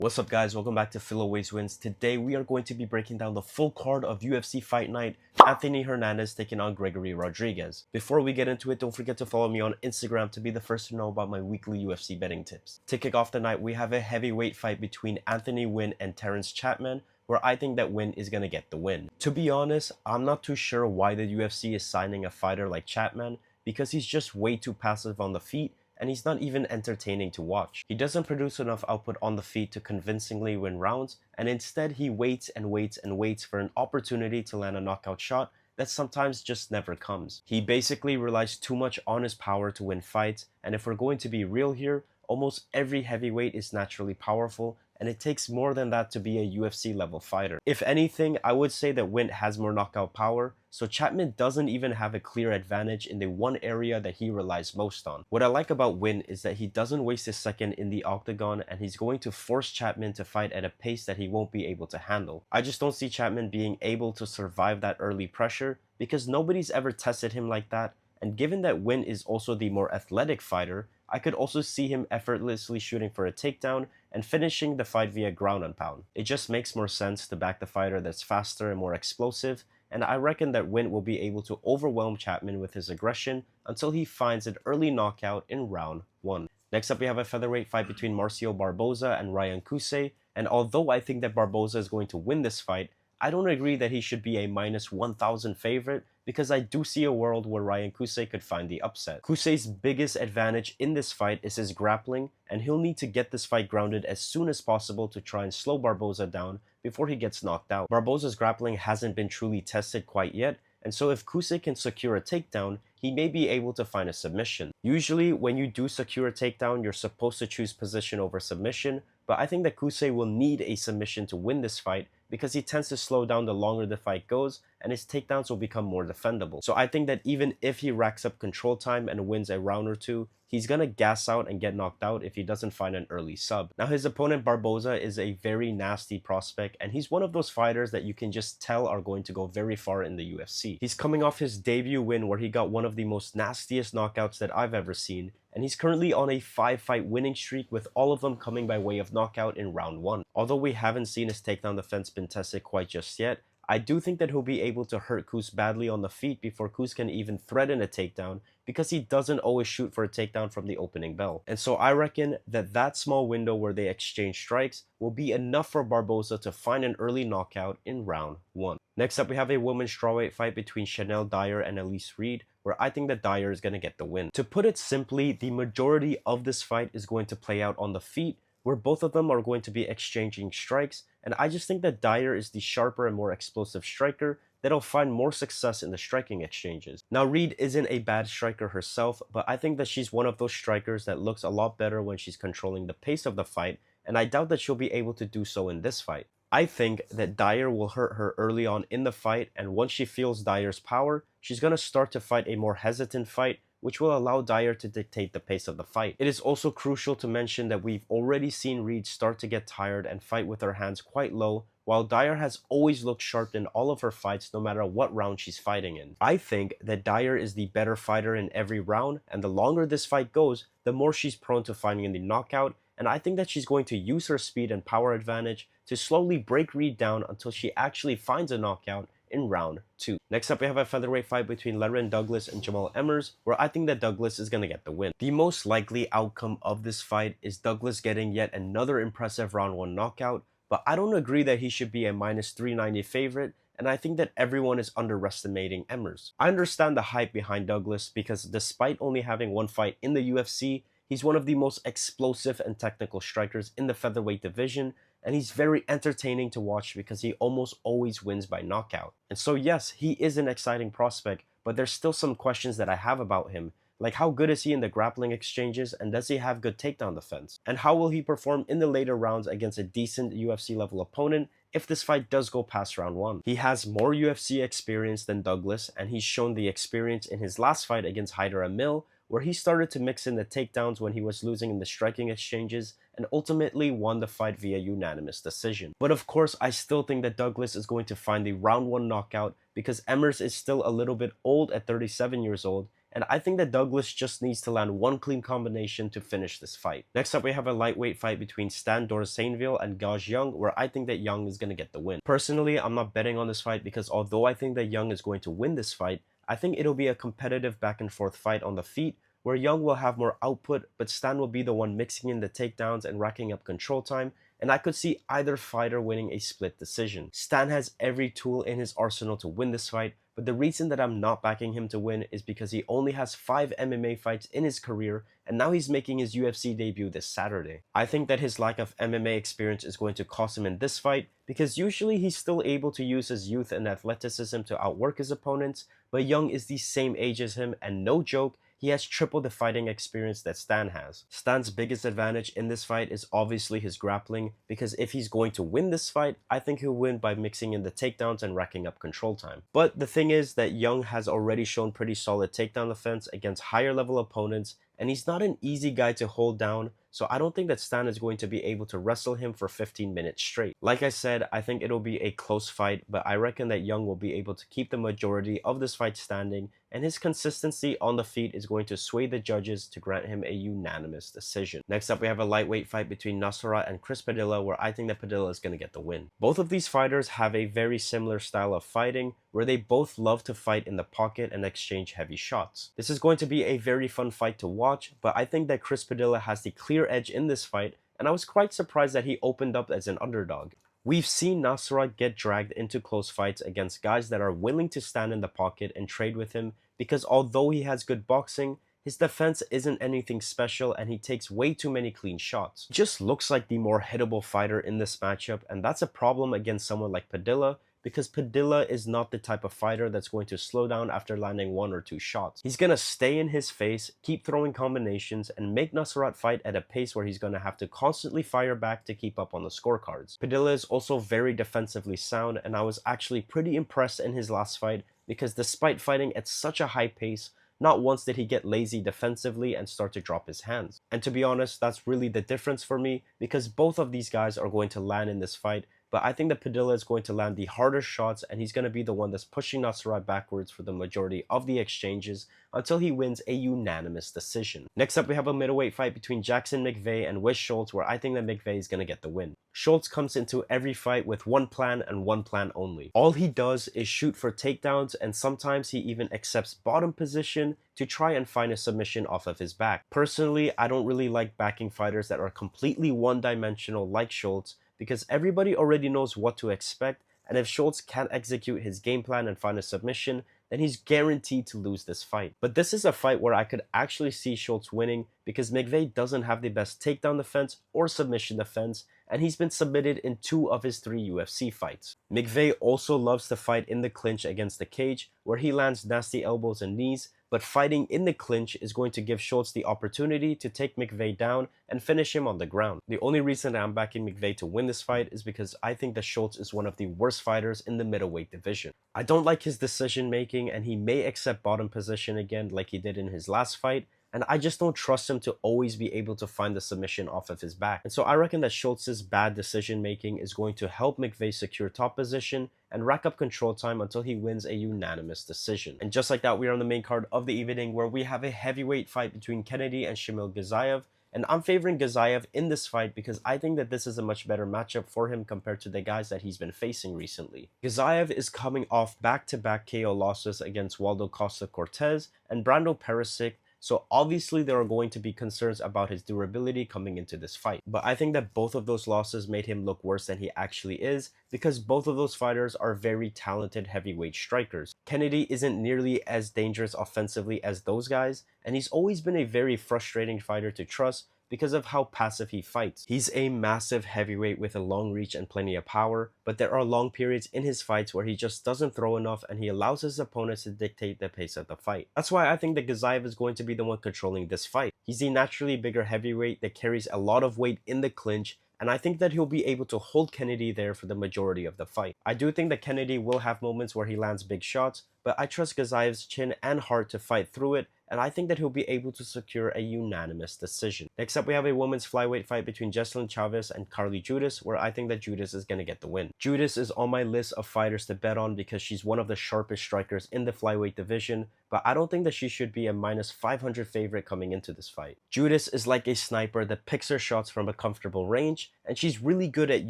What's up guys, welcome back to Phil Always Wins. Today we are going to be breaking down the full card of UFC Fight Night, Anthony Hernandez taking on Gregory Rodrigues. Before we get into it, don't forget to follow me on Instagram to be the first to know about my weekly UFC betting tips. To kick off the night, we have a heavyweight fight between Anthony Wintt and Terrance Chatman, where I think that Wintt is going to get the win. To be honest, I'm not too sure why the UFC is signing a fighter like Chatman, because he's just way too passive on the feet and he's not even entertaining to watch. He doesn't produce enough output on the feet to convincingly win rounds, and instead he waits and waits and waits for an opportunity to land a knockout shot that sometimes just never comes. He basically relies too much on his power to win fights, and if we're going to be real here, almost every heavyweight is naturally powerful, and it takes more than that to be a UFC level fighter. If anything, I would say that Wintt has more knockout power, so Chatman doesn't even have a clear advantage in the one area that he relies most on. What I like about Wintt is that he doesn't waste a second in the octagon, and he's going to force Chatman to fight at a pace that he won't be able to handle. I just don't see Chatman being able to survive that early pressure because nobody's ever tested him like that, and given that Wintt is also the more athletic fighter, I could also see him effortlessly shooting for a takedown and finishing the fight via ground and pound. It just makes more sense to back the fighter that's faster and more explosive, and I reckon that Wintt will be able to overwhelm Chatman with his aggression until he finds an early knockout in round 1. Next up, we have a featherweight fight between Marcio Barboza and Ryan Cousset, and although I think that Barboza is going to win this fight, I don't agree that he should be a minus 1,000 favorite because I do see a world where Ryan Cousset could find the upset. Cousset's biggest advantage in this fight is his grappling, and he'll need to get this fight grounded as soon as possible to try and slow Barboza down before he gets knocked out. Barboza's grappling hasn't been truly tested quite yet, and so if Cousset can secure a takedown, he may be able to find a submission. Usually, when you do secure a takedown, you're supposed to choose position over submission, but I think that Cousset will need a submission to win this fight because he tends to slow down the longer the fight goes, and his takedowns will become more defendable. So I think that even if he racks up control time and wins a round or two, he's gonna gas out and get knocked out if he doesn't find an early sub. Now his opponent Barboza is a very nasty prospect, and he's one of those fighters that you can just tell are going to go very far in the UFC. He's coming off his debut win where he got one of the most nastiest knockouts that I've ever seen, and he's currently on a 5-fight winning streak with all of them coming by way of knockout in round 1. Although we haven't seen his takedown defense been tested quite just yet, I do think that he'll be able to hurt Kuz badly on the feet before Kuz can even threaten a takedown because he doesn't always shoot for a takedown from the opening bell. And so I reckon that that small window where they exchange strikes will be enough for Barboza to find an early knockout in round 1. Next up, we have a women's strawweight fight between Shanell Dyer and Elise Reed, where I think that Dyer is going to get the win. To put it simply, the majority of this fight is going to play out on the feet, where both of them are going to be exchanging strikes, and I just think that Dyer is the sharper and more explosive striker that'll find more success in the striking exchanges. Now Reed isn't a bad striker herself, but I think that she's one of those strikers that looks a lot better when she's controlling the pace of the fight, and I doubt that she'll be able to do so in this fight. I think that Dyer will hurt her early on in the fight, and once she feels Dyer's power, she's going to start to fight a more hesitant fight, which will allow Dyer to dictate the pace of the fight. It is also crucial to mention that we've already seen Reed start to get tired and fight with her hands quite low, while Dyer has always looked sharp in all of her fights no matter what round she's fighting in. I think that Dyer is the better fighter in every round, and the longer this fight goes, the more she's prone to finding the knockout, and I think that she's going to use her speed and power advantage to slowly break Reed down until she actually finds a knockout in round 2. Next up, we have a featherweight fight between Lerran Douglas and Jamall Emmerce, where I think that Douglas is going to get the win. The most likely outcome of this fight is Douglas getting yet another impressive round 1 knockout, but I don't agree that he should be a minus 390 favorite, and I think that everyone is underestimating Emmerce. I understand the hype behind Douglas because despite only having one fight in the UFC, he's one of the most explosive and technical strikers in the featherweight division, and he's very entertaining to watch because he almost always wins by knockout. And so yes, he is an exciting prospect, but there's still some questions that I have about him, like how good is he in the grappling exchanges, and does he have good takedown defense? And how will he perform in the later rounds against a decent UFC level opponent if this fight does go past round 1? He has more UFC experience than Douglas, and he's shown the experience in his last fight against Hyder Amil, where he started to mix in the takedowns when he was losing in the striking exchanges and ultimately won the fight via unanimous decision. But of course, I still think that Douglas is going to find the round 1 knockout because Emmerce is still a little bit old at 37 years old, and I think that Douglas just needs to land one clean combination to finish this fight. Next up, we have a lightweight fight between Stan Dorsainvil and Gaz Young, where I think that Young is going to get the win. Personally, I'm not betting on this fight because although I think that Young is going to win this fight, I think it'll be a competitive back and forth fight on the feet, where Young will have more output, but Stan will be the one mixing in the takedowns and racking up control time, and I could see either fighter winning a split decision. Stan has every tool in his arsenal to win this fight, but the reason that I'm not backing him to win is because he only has 5 MMA fights in his career, and now he's making his UFC debut this Saturday. I think that his lack of MMA experience is going to cost him in this fight, because usually he's still able to use his youth and athleticism to outwork his opponents, but Young is the same age as him, and no joke, he has triple the fighting experience that Stan has. Stan's biggest advantage in this fight is obviously his grappling, because if he's going to win this fight, I think he'll win by mixing in the takedowns and racking up control time. But the thing is that Young has already shown pretty solid takedown defense against higher level opponents, and he's not an easy guy to hold down, so I don't think that Stan is going to be able to wrestle him for 15 minutes straight. Like I said, I think it'll be a close fight, but I reckon that Young will be able to keep the majority of this fight standing, and his consistency on the feet is going to sway the judges to grant him a unanimous decision. Next up, we have a lightweight fight between Nasarat and Padilla, where I think that Padilla is going to get the win. Both of these fighters have a very similar style of fighting, where they both love to fight in the pocket and exchange heavy shots. This is going to be a very fun fight to watch, but I think that Padilla has the clear edge in this fight, and I was quite surprised that he opened up as an underdog. We've seen Nasarat get dragged into close fights against guys that are willing to stand in the pocket and trade with him, because although he has good boxing, his defense isn't anything special and he takes way too many clean shots. He just looks like the more hittable fighter in this matchup, and that's a problem against someone like Padilla, because Padilla is not the type of fighter that's going to slow down after landing 1 or 2 shots. He's going to stay in his face, keep throwing combinations, and make Nasarat fight at a pace where he's going to have to constantly fire back to keep up on the scorecards. Padilla is also very defensively sound, and I was actually pretty impressed in his last fight, because despite fighting at such a high pace, not once did he get lazy defensively and start to drop his hands. And to be honest, that's really the difference for me, because both of these guys are going to land in this fight, but I think that Padilla is going to land the harder shots, and he's going to be the one that's pushing Nasarat backwards for the majority of the exchanges until he wins a unanimous decision. Next up, we have a middleweight fight between Jackson Mcvey and Schultz, where I think that Mcvey is going to get the win. Schultz comes into every fight with one plan and one plan only. All he does is shoot for takedowns, and sometimes he even accepts bottom position to try and find a submission off of his back. Personally, I don't really like backing fighters that are completely one-dimensional like Schultz, because everybody already knows what to expect, and if Schultz can't execute his game plan and find a submission, then he's guaranteed to lose this fight. But this is a fight where I could actually see Schultz winning, because Mcvey doesn't have the best takedown defense or submission defense, and he's been submitted in 2 of his 3 UFC fights. Mcvey also loves to fight in the clinch against the cage, where he lands nasty elbows and knees, but fighting in the clinch is going to give Schultz the opportunity to take Mcvey down and finish him on the ground. The only reason I'm backing Mcvey to win this fight is because I think that Schultz is one of the worst fighters in the middleweight division. I don't like his decision making, and he may accept bottom position again like he did in his last fight, and I just don't trust him to always be able to find the submission off of his back. And so I reckon that Schultz's bad decision making is going to help Mcvey secure top position and rack up control time until he wins a unanimous decision. And just like that, we are on the main card of the evening, where we have a heavyweight fight between Kennedy and Shamil Gaziev. And I'm favoring Gaziev in this fight because I think that this is a much better matchup for him compared to the guys that he's been facing recently. Gaziev is coming off back-to-back KO losses against Waldo Costa Cortez and Brando Perisic, so obviously there are going to be concerns about his durability coming into this fight. But I think that both of those losses made him look worse than he actually is, because both of those fighters are very talented heavyweight strikers. Kennedy isn't nearly as dangerous offensively as those guys, and he's always been a very frustrating fighter to trust because of how passive he fights. He's a massive heavyweight with a long reach and plenty of power, but there are long periods in his fights where he just doesn't throw enough and he allows his opponents to dictate the pace of the fight. That's why I think that Gaziev is going to be the one controlling this fight. He's the naturally bigger heavyweight that carries a lot of weight in the clinch, and I think that he'll be able to hold Kennedy there for the majority of the fight. I do think that Kennedy will have moments where he lands big shots, but I trust Gaziev's chin and heart to fight through it, and I think that he'll be able to secure a unanimous decision. Next up, we have a women's flyweight fight between Jeisla Chaves and Carli Judice, where I think that Judice is going to get the win. Judice is on my list of fighters to bet on because she's one of the sharpest strikers in the flyweight division, but I don't think that she should be a minus 500 favorite coming into this fight. Judice is like a sniper that picks her shots from a comfortable range, and she's really good at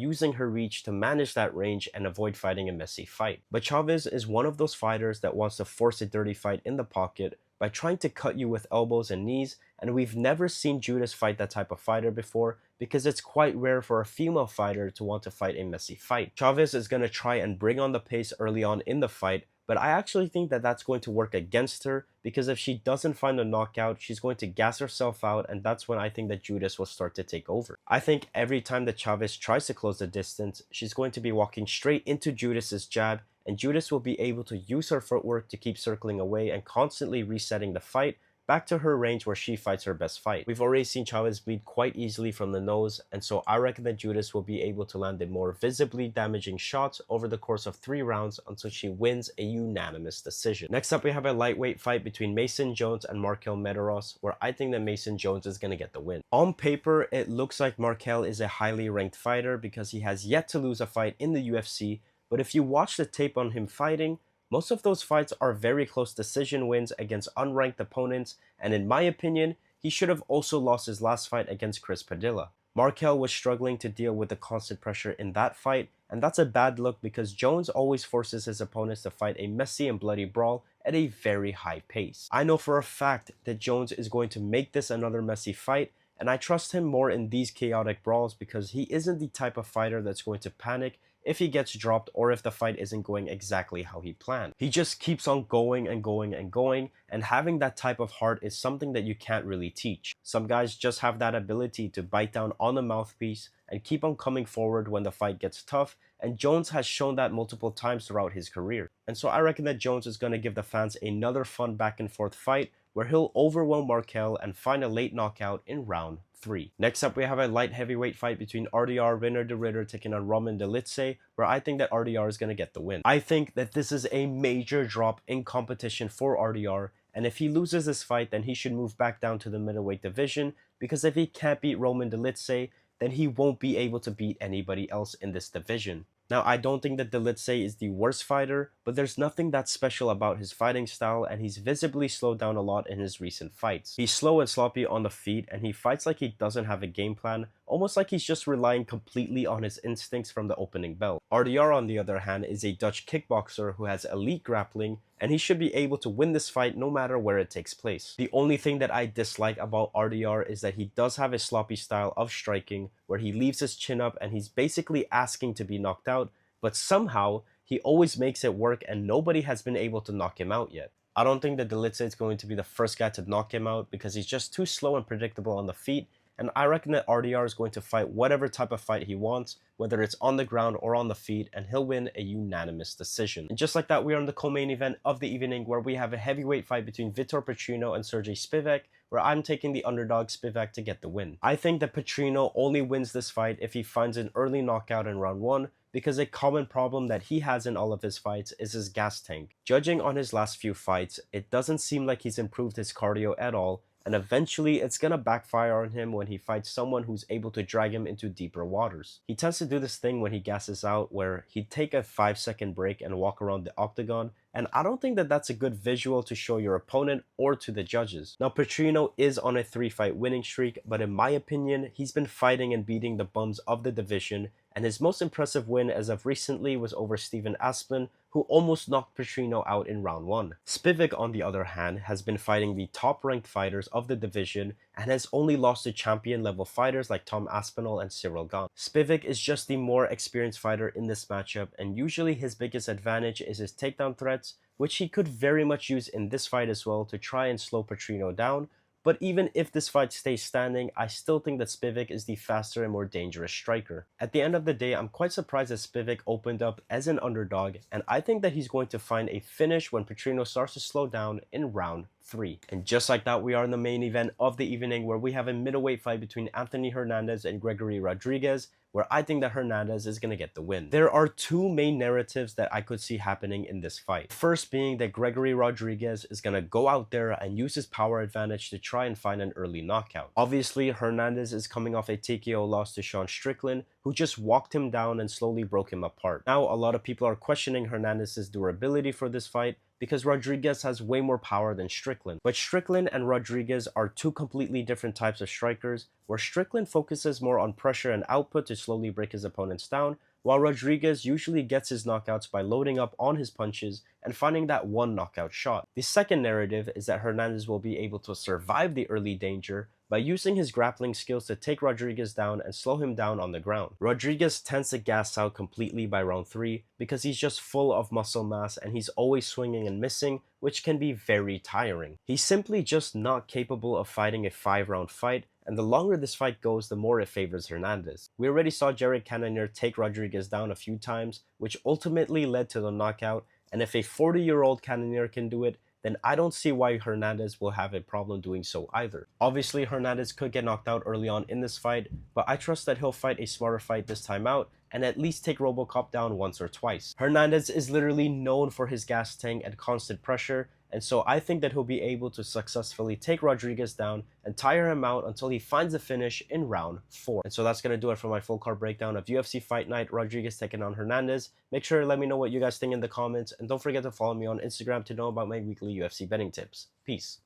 using her reach to manage that range and avoid fighting a messy fight. But Chaves is one of those fighters that wants to force a dirty fight in the pocket by trying to cut you with elbows and knees, and we've never seen Judice fight that type of fighter before because it's quite rare for a female fighter to want to fight a messy fight. Chaves is going to try and bring on the pace early on in the fight, but I actually think that that's going to work against her because if she doesn't find a knockout, she's going to gas herself out, and that's when I think that Judice will start to take over. I think every time that Chaves tries to close the distance, she's going to be walking straight into Judice's jab, and Judice will be able to use her footwork to keep circling away and constantly resetting the fight back to her range where she fights her best fight. We've already seen Chaves bleed quite easily from the nose, and so I reckon that Judice will be able to land the more visibly damaging shots over the course of 3 rounds until she wins a unanimous decision. Next up, we have a lightweight fight between Mason Jones and Marquel Mederos, where I think that Mason Jones is going to get the win. On paper, it looks like Marquel is a highly ranked fighter because he has yet to lose a fight in the UFC, but if you watch the tape on him fighting, most of those fights are very close decision wins against unranked opponents, and in my opinion, he should have also lost his last fight against Chris Padilla. Marquel was struggling to deal with the constant pressure in that fight, and that's a bad look because Jones always forces his opponents to fight a messy and bloody brawl at a very high pace. I know for a fact that Jones is going to make this another messy fight, and I trust him more in these chaotic brawls because he isn't the type of fighter that's going to panic if he gets dropped or if the fight isn't going exactly how he planned. He just keeps on going and going and going, and having that type of heart is something that you can't really teach. Some guys just have that ability to bite down on the mouthpiece and keep on coming forward when the fight gets tough, and Jones has shown that multiple times throughout his career. And so I reckon that Jones is going to give the fans another fun back and forth fight where he'll overwhelm Marquel and find a late knockout in round 3. Next up, we have a light heavyweight fight between RDR Rieder taking on Roman Dolitze, where I think that RDR is going to get the win. I think that this is a major drop in competition for RDR, and if he loses this fight, then he should move back down to the middleweight division, because if he can't beat Roman Dolitze, then he won't be able to beat anybody else in this division. Now, I don't think that Dolitze is the worst fighter, but there's nothing that special about his fighting style, and he's visibly slowed down a lot in his recent fights. He's slow and sloppy on the feet, and he fights like he doesn't have a game plan, almost like he's just relying completely on his instincts from the opening bell. RDR, on the other hand, is a Dutch kickboxer who has elite grappling, and he should be able to win this fight no matter where it takes place. The only thing that I dislike about RDR is that he does have a sloppy style of striking, where he leaves his chin up and he's basically asking to be knocked out, but somehow he always makes it work and nobody has been able to knock him out yet. I don't think that Dolitze is going to be the first guy to knock him out because he's just too slow and predictable on the feet, and I reckon that RDR is going to fight whatever type of fight he wants, whether it's on the ground or on the feet, and he'll win a unanimous decision. And just like that, we are on the co-main event of the evening, where we have a heavyweight fight between Vitor Petrino and Serghei Spivac, where I'm taking the underdog Spivac to get the win. I think that Petrino only wins this fight if he finds an early knockout in round 1, because a common problem that he has in all of his fights is his gas tank. Judging on his last few fights, it doesn't seem like he's improved his cardio at all, and eventually it's gonna backfire on him when he fights someone who's able to drag him into deeper waters. He tends to do this thing when he gasses out where he'd take a 5-second break and walk around the octagon, and I don't think that that's a good visual to show your opponent or to the judges. Now, Petrino is on a 3-fight winning streak, but in my opinion, he's been fighting and beating the bums of the division, and his most impressive win as of recently was over Steven Asplin, who almost knocked Petrino out in round 1. Spivac, on the other hand, has been fighting the top-ranked fighters of the division and has only lost to champion-level fighters like Tom Aspinall and Cyril Gane. Spivac is just the more experienced fighter in this matchup, and usually his biggest advantage is his takedown threats, which he could very much use in this fight as well to try and slow Petrino down. But even if this fight stays standing, I still think that Spivac is the faster and more dangerous striker. At the end of the day, I'm quite surprised that Spivac opened up as an underdog, and I think that he's going to find a finish when Petrino starts to slow down in round 3. And just like that, we are in the main event of the evening, where we have a middleweight fight between Anthony Hernandez and Gregory Rodrigues, where I think that Hernandez is going to get the win. There are two main narratives that I could see happening in this fight. First being that Gregory Rodrigues is going to go out there and use his power advantage to try and find an early knockout. Obviously, Hernandez is coming off a TKO loss to Sean Strickland, who just walked him down and slowly broke him apart. Now, a lot of people are questioning Hernandez's durability for this fight because Rodrigues has way more power than Strickland. But Strickland and Rodrigues are two completely different types of strikers, where Strickland focuses more on pressure and output to slowly break his opponents down, while Rodrigues usually gets his knockouts by loading up on his punches and finding that one knockout shot. The second narrative is that Hernandez will be able to survive the early danger by using his grappling skills to take Rodrigues down and slow him down on the ground. Rodrigues tends to gas out completely by round 3 because he's just full of muscle mass and he's always swinging and missing, which can be very tiring. He's simply just not capable of fighting a 5-round fight, and the longer this fight goes, the more it favors Hernandez. We already saw Jared Cannonier take Rodrigues down a few times, which ultimately led to the knockout, and if a 40-year-old Cannonier can do it, then I don't see why Hernandez will have a problem doing so either. Obviously, Hernandez could get knocked out early on in this fight, but I trust that he'll fight a smarter fight this time out and at least take RoboCop down once or twice. Hernandez is literally known for his gas tank and constant pressure, and so I think that he'll be able to successfully take Rodrigues down and tire him out until he finds a finish in round 4. And so that's going to do it for my full card breakdown of UFC Fight Night, Rodrigues taking on Hernandez. Make sure to let me know what you guys think in the comments, and don't forget to follow me on Instagram to know about my weekly UFC betting tips. Peace.